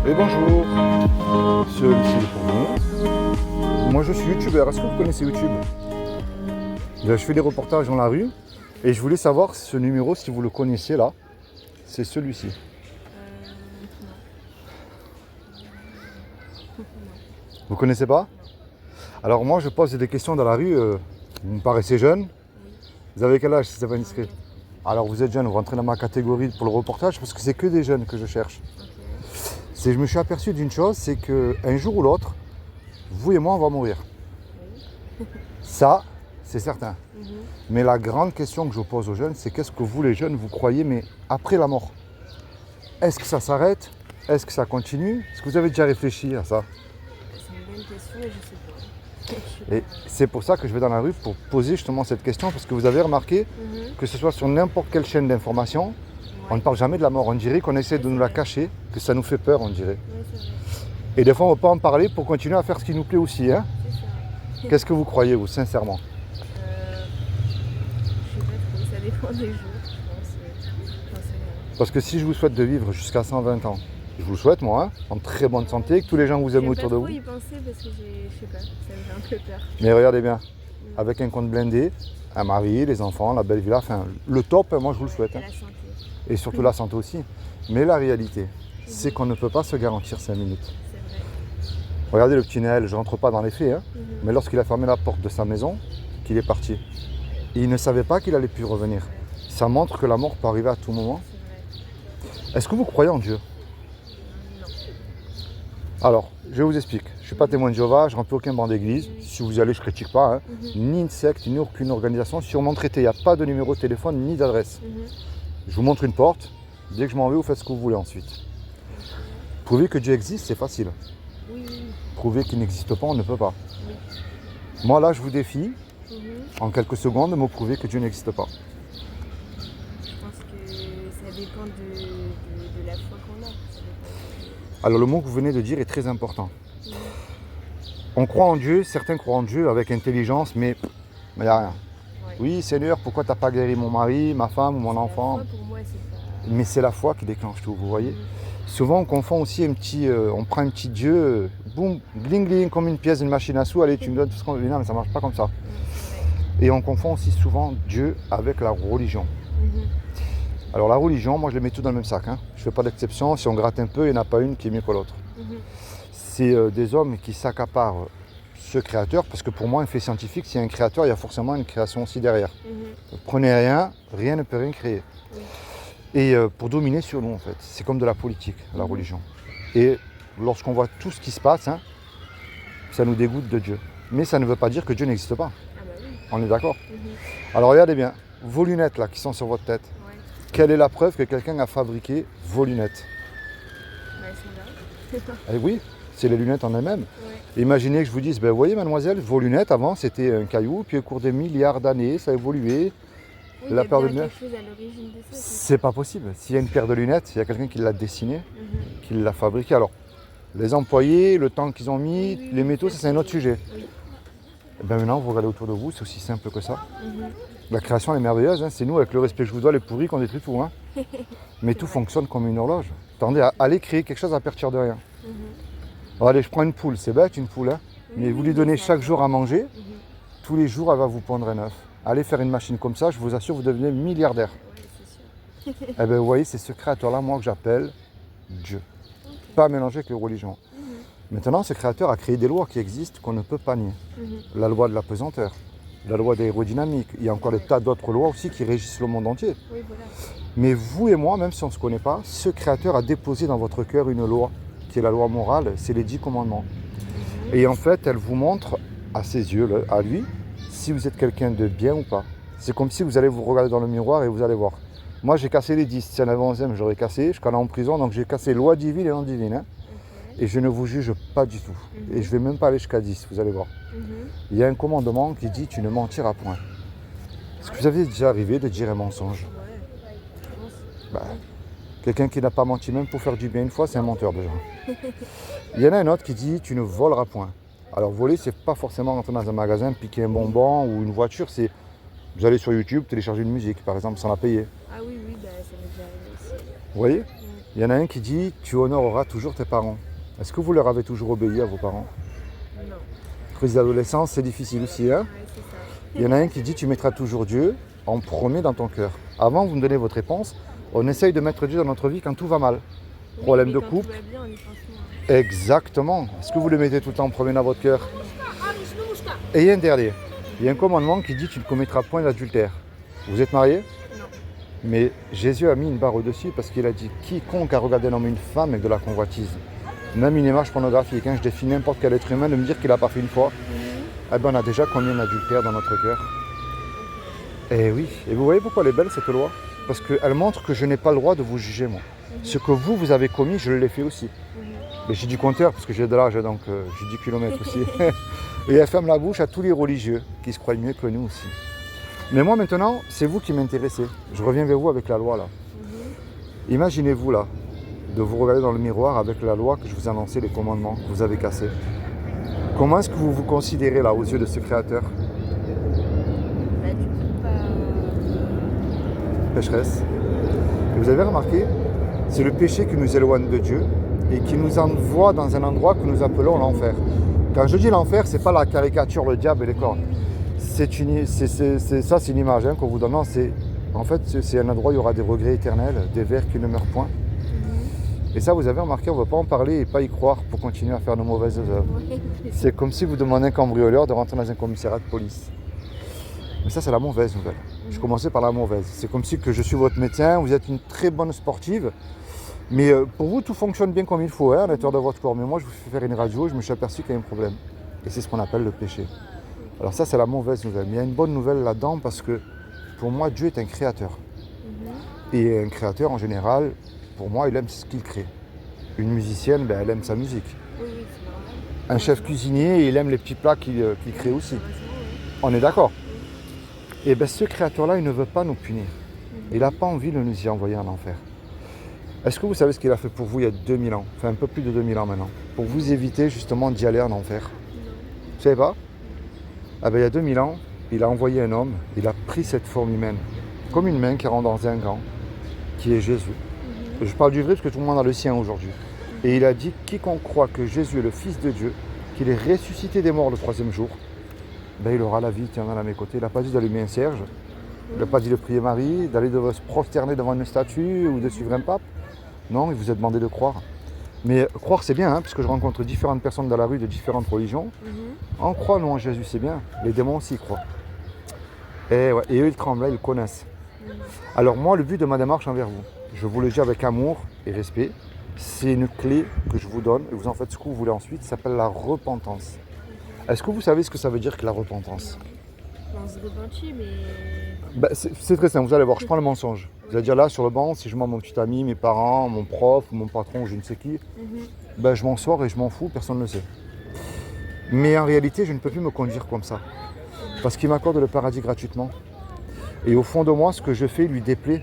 Et bonjour, celui-ci est pour vous. Moi je suis youtubeur, est-ce que vous connaissez YouTube? Je fais des reportages dans la rue et je voulais savoir ce numéro, si vous le connaissez là, c'est celui-ci. Non. Vous connaissez pas? Alors moi je pose des questions dans la rue, vous me paraissez jeune. Vous avez quel âge si c'est pas indiscret? Alors vous êtes jeune, vous rentrez dans ma catégorie pour le reportage parce que c'est que des jeunes que je cherche. Je me suis aperçu d'une chose, c'est qu'un jour ou l'autre, vous et moi on va mourir. Ça, c'est certain. Mais la grande question que je pose aux jeunes, c'est qu'est-ce que vous les jeunes, vous croyez, mais après la mort? Est-ce que ça s'arrête? Est-ce que ça continue? Est-ce que vous avez déjà réfléchi à ça? C'est une bonne question et je sais pas. Et c'est pour ça que je vais dans la rue pour poser justement cette question, parce que vous avez remarqué que ce soit sur n'importe quelle chaîne d'information, on ne parle jamais de la mort. On dirait qu'on essaie de nous la cacher, que ça nous fait peur, on dirait. Oui, c'est vrai. Et des fois, on ne veut pas en parler pour continuer à faire ce qui nous plaît aussi. Hein. C'est ça. Qu'est-ce que vous croyez, vous, sincèrement? Je sais pas trop, ça dépend des jours, je pense. J'en sais rien. Parce que si je vous souhaite de vivre jusqu'à 120 ans, je vous le souhaite, moi, hein, en très bonne santé, que tous les gens vous aiment J'aime autour pas de trop vous. y penser parce que je sais pas, ça me fait un peu peur. Mais regardez bien, avec un compte blindé, un mari, les enfants, la belle villa, enfin, le top, moi, je vous le souhaite. Et Hein. la santé. Et surtout la santé aussi. Mais la réalité, c'est qu'on ne peut pas se garantir 5 minutes. C'est vrai. Regardez le petit Naël, je rentre pas dans les faits, hein, mais lorsqu'il a fermé la porte de sa maison, qu'il est parti, il ne savait pas qu'il allait plus revenir. Ça montre que la mort peut arriver à tout moment. C'est vrai. Est-ce que vous croyez en Dieu? Non. Alors, je vous explique. Je ne suis pas témoin de Jéhovah, je ne remplis aucun banc d'église. Si vous y allez, je ne critique pas. Hein. Ni une secte, ni aucune organisation. Sur mon traité, il n'y a pas de numéro de téléphone, ni d'adresse. Je vous montre une porte. Dès que je m'en vais, vous faites ce que vous voulez ensuite. Prouver que Dieu existe, c'est facile. Oui. Prouver qu'il n'existe pas, on ne peut pas. Oui. Moi, là, je vous défie, en quelques secondes, de me prouver que Dieu n'existe pas. Je pense que ça dépend de la foi qu'on a. Ça dépend Alors, le mot que vous venez de dire est très important. On croit en Dieu, certains croient en Dieu avec intelligence, mais il n'y a rien. Ouais. Oui, Seigneur, pourquoi tu n'as pas guéri mon mari, ma femme ou mon enfant? La foi, pour moi, c'est pas... Mais c'est la foi qui déclenche tout, vous voyez. Souvent, on confond aussi un petit, on prend un petit Dieu, boum, gling gling, comme une pièce d'une machine à sous, allez, tu me donnes tout ce qu'on veut. Non, mais ça ne marche pas comme ça. C'est vrai. Et on confond aussi souvent Dieu avec la religion. Alors la religion, moi je les mets tout dans le même sac. Hein. Je ne fais pas d'exception, si on gratte un peu, il n'y en a pas une qui est mieux que l'autre. C'est des hommes qui s'accaparent ce créateur, parce que pour moi, un fait scientifique, s'il y a un créateur, il y a forcément une création aussi derrière. Prenez rien, rien ne peut rien créer. Et pour dominer sur nous, en fait, c'est comme de la politique, la religion. Et lorsqu'on voit tout ce qui se passe, hein, ça nous dégoûte de Dieu. Mais ça ne veut pas dire que Dieu n'existe pas. Ah bah oui. On est d'accord? Alors regardez bien, vos lunettes là qui sont sur votre tête, Ouais. quelle est la preuve que quelqu'un a fabriqué vos lunettes? Bah, elles sont là. Eh oui, c'est les lunettes en elles-mêmes. Ouais. Imaginez que je vous dise, ben, vous voyez mademoiselle, vos lunettes avant c'était un caillou, puis au cours des milliards d'années, ça a évolué. Oui, La il y paire a de bien lunettes, quelque chose à l'origine de ça. c'est pas possible. S'il y a une paire de lunettes, il y a quelqu'un qui l'a dessinée, qui l'a fabriquée. Alors, les employés, le temps qu'ils ont mis, Oui, les métaux, ça c'est un autre sujet. Oui. Et ben maintenant, vous regardez autour de vous, c'est aussi simple que ça. La création est merveilleuse, hein. C'est nous, avec le respect que je vous dois, les pourris, qu'on détruit tout. Hein. Mais tout fonctionne comme une horloge. Attendez, allez créer quelque chose à partir de rien. Alors, allez, je prends une poule, c'est bête une poule, hein. Mais vous lui donnez chaque jour à manger, tous les jours, elle va vous pondre un œuf. Allez faire une machine comme ça, je vous assure, vous devenez milliardaire. Ouais, c'est sûr. Eh bien, vous voyez, c'est ce créateur-là, moi, que j'appelle Dieu. Pas mélanger avec les religions. Maintenant, ce créateur a créé des lois qui existent qu'on ne peut pas nier. La loi de la pesanteur, la loi de l'aérodynamique. Il y a encore des tas d'autres lois aussi qui régissent le monde entier. Oui, voilà. Mais vous et moi, même si on ne se connaît pas, ce créateur a déposé dans votre cœur une loi, qui est la loi morale, c'est les 10 commandements. Et en fait, elle vous montre, à ses yeux, à lui, si vous êtes quelqu'un de bien ou pas. C'est comme si vous allez vous regarder dans le miroir et vous allez voir. Moi, j'ai cassé les 10. Si y en avait 11e, j'aurais cassé. Je suis allé en prison, donc j'ai cassé loi divine et non divine. Hein. Et je ne vous juge pas du tout. Et je ne vais même pas aller jusqu'à 10, vous allez voir. Il y a un commandement qui dit « tu ne mentiras point ». Est-ce que vous avez déjà arrivé de dire un mensonge? Ouais, je pense. Bah, quelqu'un qui n'a pas menti même pour faire du bien une fois, c'est un menteur déjà. Il y en a un autre qui dit « tu ne voleras point ». Alors voler, c'est pas forcément rentrer dans un magasin, piquer un bonbon ou une voiture, c'est vous allez sur YouTube, télécharger une musique par exemple sans la payer. Ah oui, oui, bah, ça m'est déjà arrivé aussi. Vous voyez? Il y en a un qui dit tu honoreras toujours tes parents. Est-ce que vous leur avez toujours obéi à vos parents? Non. Crise d'adolescence, c'est difficile aussi. Hein? Ouais, c'est ça. Il y en a un qui dit tu mettras toujours Dieu en premier dans ton cœur. Avant, vous me donnez votre réponse. On essaye de mettre Dieu dans notre vie quand tout va mal. Oui, Problème mais de quand couple. tout va bien, on y pense moins. Exactement. Est-ce que vous le mettez tout le temps en premier dans votre cœur? Et il y a un dernier. Il y a un commandement qui dit tu ne commettras point d'adultère. Vous êtes mariés? Non. Mais Jésus a mis une barre au-dessus parce qu'il a dit quiconque a regardé un homme et une femme avec de la convoitise, même une image pornographique, quand je définis n'importe quel être humain, de me dire qu'il n'a pas fait une fois, eh ben on a déjà combien d'adultères dans notre cœur? Et oui, et vous voyez pourquoi elle est belle cette loi? Parce qu'elle montre que je n'ai pas le droit de vous juger moi. Ce que vous avez commis, je l'ai fait aussi. Mais j'ai du compteur parce que j'ai de l'âge, donc j'ai 10 km aussi. Et elle ferme la bouche à tous les religieux qui se croient mieux que nous aussi. Mais moi maintenant, c'est vous qui m'intéressez. Je reviens vers vous avec la loi là. Imaginez-vous là, de vous regarder dans le miroir avec la loi que je vous ai annoncée, les commandements que vous avez cassés. Comment est-ce que vous vous considérez là aux yeux de ce Créateur? Bah, du coup, pas. Pécheresse. Et vous avez remarqué, c'est le péché qui nous éloigne de Dieu et qui nous envoie dans un endroit que nous appelons l'enfer. Quand je dis l'enfer, c'est pas la caricature, le diable et les cornes. C'est une image qu'on vous donne. Non, en fait, c'est un endroit où il y aura des regrets éternels, des vers qui ne meurent point. Et ça, vous avez remarqué, on ne va pas en parler et pas y croire pour continuer à faire nos mauvaises œuvres. C'est comme si vous demandez à un cambrioleur de rentrer dans un commissariat de police. Mais ça, c'est la mauvaise nouvelle. Je commençais par la mauvaise. C'est comme si que je suis votre médecin, vous êtes une très bonne sportive, mais pour vous, tout fonctionne bien comme il faut, hein, à l'intérieur de votre corps. Mais moi, je vous fais faire une radio et je me suis aperçu qu'il y a un problème. Et c'est ce qu'on appelle le péché. Alors ça, c'est la mauvaise nouvelle. Mais il y a une bonne nouvelle là-dedans parce que pour moi, Dieu est un créateur. Et un créateur, en général, pour moi, il aime ce qu'il crée. Une musicienne, ben, elle aime sa musique. Oui, oui, c'est normal. Un chef cuisinier, il aime les petits plats qu'il crée aussi. On est d'accord? Et bien ce créateur-là, il ne veut pas nous punir. Il n'a pas envie de nous y envoyer en enfer. Est-ce que vous savez ce qu'il a fait pour vous il y a 2000 ans? Enfin un peu plus de 2000 ans maintenant. Pour vous éviter justement d'y aller en enfer. Vous ne savez pas? Ah ben, il y a 2000 ans, il a envoyé un homme, il a pris cette forme humaine. Comme une main qui rentre dans un gant, qui est Jésus. Je parle du vrai parce que tout le monde a le sien aujourd'hui. Et il a dit, quiconque croit que Jésus est le Fils de Dieu, qu'il est ressuscité des morts le 3e jour, ben il aura la vie éternelle à mes côtés. Il n'a pas dit d'allumer un cierge, il n'a pas dit de prier Marie, d'aller de se prosterner devant une statue ou de suivre un pape. Non, il vous a demandé de croire. Mais croire c'est bien, hein, puisque je rencontre différentes personnes dans la rue de différentes religions. En croit, nous en Jésus, c'est bien. Les démons aussi croient. Et, ouais, et eux, ils tremblent, là, ils connaissent. Alors moi, le but de ma démarche envers vous, je vous le dis avec amour et respect, c'est une clé que je vous donne, et vous en faites ce que vous voulez ensuite, ça s'appelle la repentance. Est-ce que vous savez ce que ça veut dire que la repentance? On se repentit, mais. Ben, c'est très simple, vous allez voir, je prends le mensonge. Vous allez dire là, sur le banc, si je mens mon petit ami, mes parents, mon prof, mon patron, je ne sais qui, ben, je m'en sors et je m'en fous, personne ne le sait. Mais en réalité, je ne peux plus me conduire comme ça. Parce qu'il m'accorde le paradis gratuitement. Et au fond de moi, ce que je fais lui déplaît.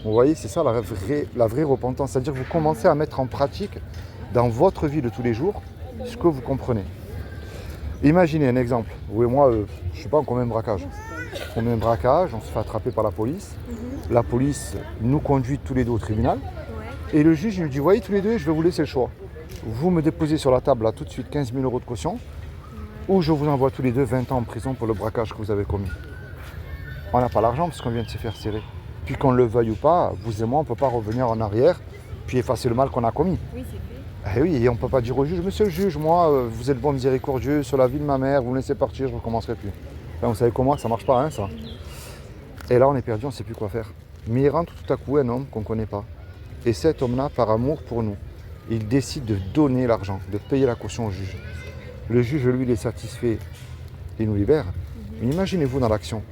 Vous voyez, c'est ça la vraie repentance. C'est-à-dire que vous commencez à mettre en pratique dans votre vie de tous les jours ce que vous comprenez. Imaginez un exemple. Vous et moi, je ne sais pas, on commet un braquage. On commet un braquage, on se fait attraper par la police. La police nous conduit tous les deux au tribunal. Et le juge il nous dit, voyez tous les deux, je vais vous laisser le choix. Vous me déposez sur la table là tout de suite 15 000 € de caution. Ou je vous envoie tous les deux 20 ans en prison pour le braquage que vous avez commis. On n'a pas l'argent parce qu'on vient de se faire serrer. Puis qu'on le veuille ou pas, vous et moi, on ne peut pas revenir en arrière puis effacer le mal qu'on a commis. Oui, c'est fait. Eh oui, et on ne peut pas dire au juge, monsieur le juge, moi, vous êtes bon miséricordieux, sur la vie de ma mère, vous me laissez partir, je ne recommencerai plus. Enfin, vous savez comment, ça ne marche pas, hein, ça. Et là, on est perdu, on ne sait plus quoi faire. Mais il rentre tout à coup un homme qu'on ne connaît pas. Et cet homme-là, par amour pour nous, il décide de donner l'argent, de payer la caution au juge. Le juge, lui, il est satisfait, il nous libère. Mais imaginez-vous dans l'action.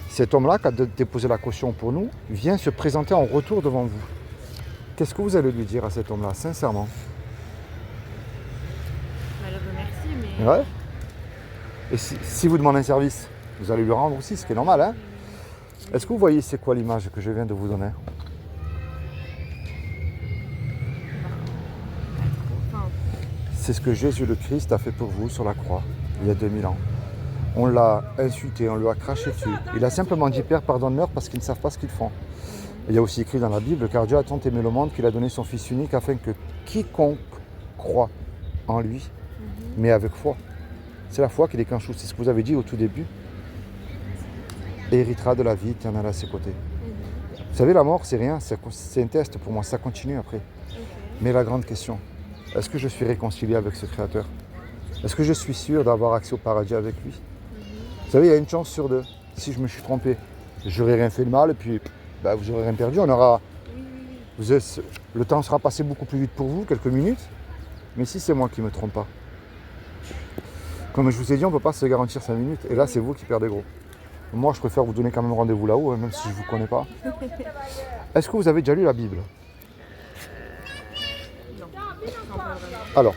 Cet homme-là, qui a déposé la caution pour nous, vient se présenter en retour devant vous. Qu'est-ce que vous allez lui dire à cet homme-là, sincèrement? Je le remercie, mais. Ouais. Et si vous demandez un service, vous allez lui rendre aussi, ce qui est normal, hein? Est-ce que vous voyez c'est quoi l'image que je viens de vous donner? Enfin, C'est ce que Jésus le Christ a fait pour vous sur la croix, il y a 2000 ans. On l'a insulté, on lui a craché dessus. Il a simplement dit, Père, pardonne-leur parce qu'ils ne savent pas ce qu'ils font. Il y a aussi écrit dans la Bible, car Dieu a tant aimé le monde qu'il a donné son Fils unique afin que quiconque croit en lui, mais avec foi. C'est la foi qui déclenche tout. C'est ce que vous avez dit au tout début. Et héritera de la vie éternelle à ses côtés. Vous savez, la mort, c'est rien, c'est un test pour moi, ça continue après. Mais la grande question, est-ce que je suis réconcilié avec ce Créateur? Est-ce que je suis sûr d'avoir accès au paradis avec lui? Vous savez, il y a une chance sur deux. Si je me suis trompé, j'aurais rien fait de mal, et puis vous n'aurez rien perdu. Le temps sera passé beaucoup plus vite pour vous, quelques minutes. Mais si c'est moi qui ne me trompe pas, comme je vous ai dit, on ne peut pas se garantir 5 minutes. Et là, c'est vous qui perdez gros. Moi, je préfère vous donner quand même rendez-vous là-haut, même si je ne vous connais pas. Est-ce que vous avez déjà lu la Bible? Non. Alors,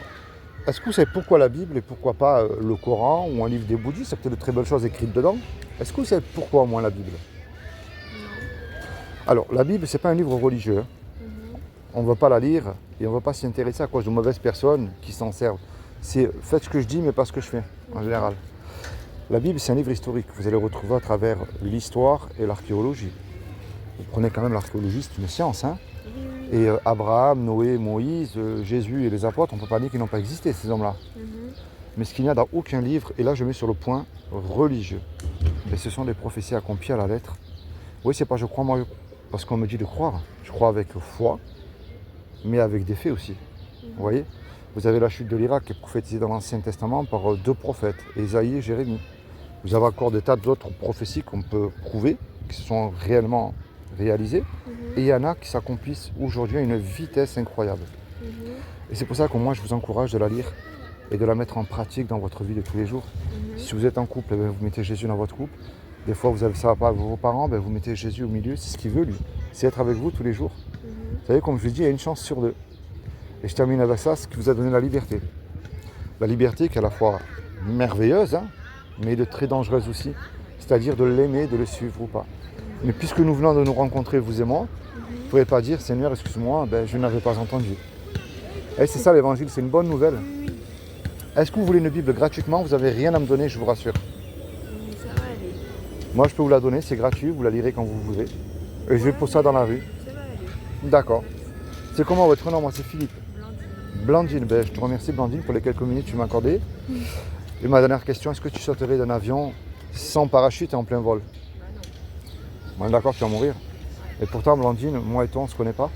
est-ce que vous savez pourquoi la Bible et pourquoi pas le Coran ou un livre des bouddhistes? C'est peut-être de très belles choses écrites dedans. Est-ce que vous savez pourquoi au moins la Bible? Alors, la Bible, c'est pas un livre religieux. On ne veut pas la lire et on ne veut pas s'y intéresser à cause de mauvaises personnes qui s'en servent. C'est faites ce que je dis, mais pas ce que je fais, en général. La Bible, c'est un livre historique. Vous allez le retrouver à travers l'histoire et l'archéologie. Vous prenez quand même l'archéologie, c'est une science. Et Abraham, Noé, Moïse, Jésus et les apôtres, on ne peut pas dire qu'ils n'ont pas existé, ces hommes-là. Mais ce qu'il n'y a dans aucun livre, et là je mets sur le point religieux, et ce sont des prophéties accomplies à la lettre. Oui, c'est pas je crois moi, parce qu'on me dit de croire. Je crois avec foi, mais avec des faits aussi. Vous voyez? Vous avez la chute de l'Irak qui est prophétisée dans l'Ancien Testament par 2 prophètes, Ésaïe et Jérémie. Vous avez encore des tas d'autres prophéties qu'on peut prouver, qui se sont réellement réalisées. Et il y en a qui s'accomplissent aujourd'hui à une vitesse incroyable. Et c'est pour ça que moi je vous encourage de la lire et de la mettre en pratique dans votre vie de tous les jours. Si vous êtes en couple, vous mettez Jésus dans votre couple. Des fois ça ne va pas avec vos parents, vous mettez Jésus au milieu, c'est ce qu'il veut lui. C'est être avec vous tous les jours. Vous savez, comme je l'ai dit, il y a une chance sur 2. Et je termine avec ça, ce qui vous a donné la liberté. La liberté qui est à la fois merveilleuse, mais de très dangereuse aussi. C'est-à-dire de l'aimer, de le suivre ou pas. Mais puisque nous venons de nous rencontrer, vous et moi, vous ne pouvez pas dire, Seigneur, excuse-moi, je n'avais pas entendu. Et c'est ça l'évangile, c'est une bonne nouvelle. Est-ce que vous voulez une Bible gratuitement? Vous n'avez rien à me donner, je vous rassure. Ça va aller. Moi, je peux vous la donner, c'est gratuit, vous la lirez quand vous voudrez. Et je vais pour ça dans la rue. Ça va aller. D'accord. C'est comment votre nom? Moi, c'est Philippe. Blandine. Blandine, je te remercie Blandine pour les quelques minutes que tu m'as accordées. Et ma dernière question, est-ce que tu sauterais d'un avion sans parachute et en plein vol? Non. Bon, d'accord, tu vas mourir. Et pourtant, Blandine, moi et toi, on ne se connaît pas.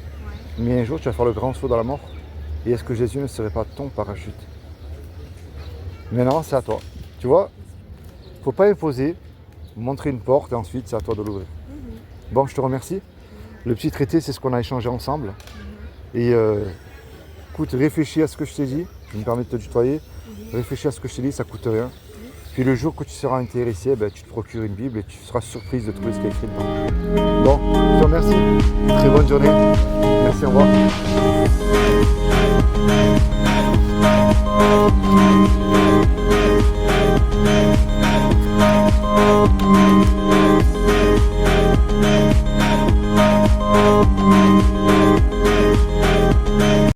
Mais un jour, tu vas faire le grand saut dans la mort. Et est-ce que Jésus ne serait pas ton parachute? Maintenant, c'est à toi. Tu vois, il ne faut pas imposer, montrer une porte et ensuite, c'est à toi de l'ouvrir. Bon, je te remercie. Le petit traité, c'est ce qu'on a échangé ensemble. Et écoute, réfléchis à ce que je t'ai dit. Je me permets de te tutoyer. Réfléchis à ce que je t'ai dit, ça ne coûte rien. Puis le jour que tu seras intéressé, tu te procures une Bible et tu seras surprise de trouver ce qui est écrit dedans. Bon, je te remercie. Très bonne journée. Merci, au revoir.